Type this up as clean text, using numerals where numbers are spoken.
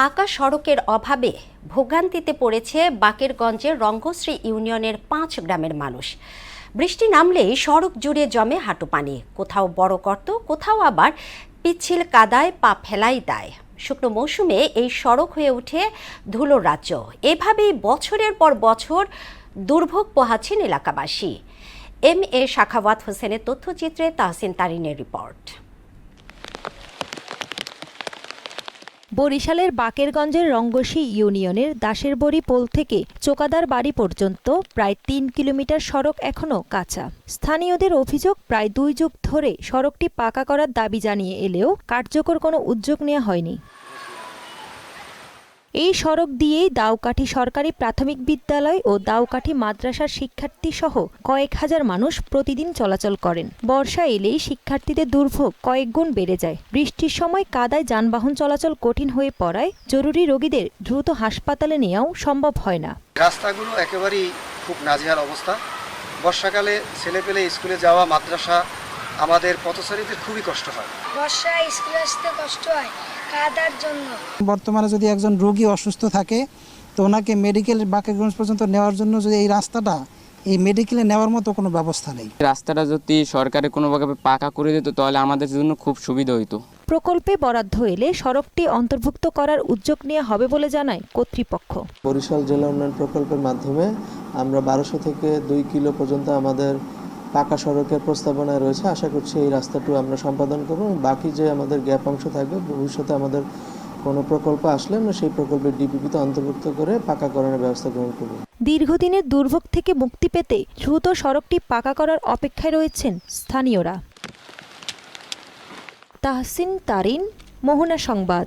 পাকা সড়কের অভাবে ভোগান্তিতে পড়েছে বাকেরগঞ্জের রঙ্গশ্রী ইউনিয়নের ৫ গ্রামের মানুষ। বৃষ্টি নামলেই সড়ক জুড়ে জমে হাঁটু পানি, কোথাও বড় গর্ত, কোথাও আবার পিচ্ছিল কাদায় পা ফেলাই দায়। শুকনো মৌসুমে এই সড়ক হয়ে ওঠে ধুলোর রাজ্য। এভাবেই বছরের পর বছর দুর্ভোগ পোহাচ্ছেন এলাকাবাসী। এম.এ. সাখাওয়াত হোসেনের তথ্যচিত্রে তাহসিন তারিনের রিপোর্ট। বরিশালের বাকেরগঞ্জের রঙ্গশ্রী ইউনিয়নের দাসেরবড়ি পোল থেকে চোকাদার বাড়ি পর্যন্ত প্রায় ৩ কিলোমিটার সড়ক এখনও কাঁচা। স্থানীয়দের অভিযোগ, প্রায় ২ যুগ ধরে সড়কটি পাকা করার দাবি জানিয়ে এলেও কার্যকর কোনো উদ্যোগ নেওয়া হয়নি। এই সড়ক দিয়েই দাউকাঠি সরকারি প্রাথমিক বিদ্যালয় ও দাউকাঠি মাদ্রাসার শিক্ষার্থী সহ কয়েক হাজার মানুষ প্রতিদিন চলাচল করেন। বর্ষা এলেই শিক্ষার্থীদের দুর্ভোগ কয়েক গুণ বেড়ে যায়। বৃষ্টির সময় কাদায় যানবাহন চলাচল কঠিন হয়ে পড়ায় জরুরি রোগীদের দ্রুত হাসপাতালে নেওয়াও সম্ভব হয় না। রাস্তাগুলো একেবারেই খুব নাজেহাল অবস্থা। বর্ষাকালে ছেলেপেলে স্কুলে যাওয়া, মাদ্রাসা, আমাদের পথচারীদের খুবই কষ্ট হয়। বর্ষায় স্কুলে আসতে কষ্ট হয় কাদার জন্য। বর্তমানে যদি একজন রোগী অসুস্থ থাকে তো ওনাকে মেডিকেল বাকেরগঞ্জ পর্যন্ত নেওয়ার জন্য যদি এই মেডিকেলে নেওয়ার মতো কোনো ব্যবস্থা নেই। রাস্তাটা যদি সরকারে কোনোভাবে পাকা করে দিত তাহলে আমাদের জন্য খুব সুবিধা হইতো। প্রকল্পে বরাদ্দ এলে সড়কটি অন্তর্ভুক্ত করার উদ্যোগ নেওয়া হবে বলে জানায় কর্তৃপক্ষ। বরিশাল জেলা উন্নয়ন প্রকল্পের মাধ্যমে আমরা ১২০০ থেকে ২ কিলো পর্যন্ত আমাদের পাকা সড়কের প্রস্তাবনায় রয়েছে। আশা করছি এই রাস্তাটি আমরা সম্পাদন করব। বাকি যে আমাদের গ্যাপ অংশ থাকবে, ভবিষ্যতে আমাদের কোনো প্রকল্প আসলে আমরা সেই প্রকল্পের ডিপিপিতে অন্তর্ভুক্ত করে পাকাকরণের ব্যবস্থা গ্রহণ করব। দীর্ঘদিনের দুর্ভোগ থেকে মুক্তি পেতে দ্রুত সড়কটি পাকা করার অপেক্ষায় রয়েছেন স্থানীয়রা। তাহসিন তারিন, মোহনা সংবাদ।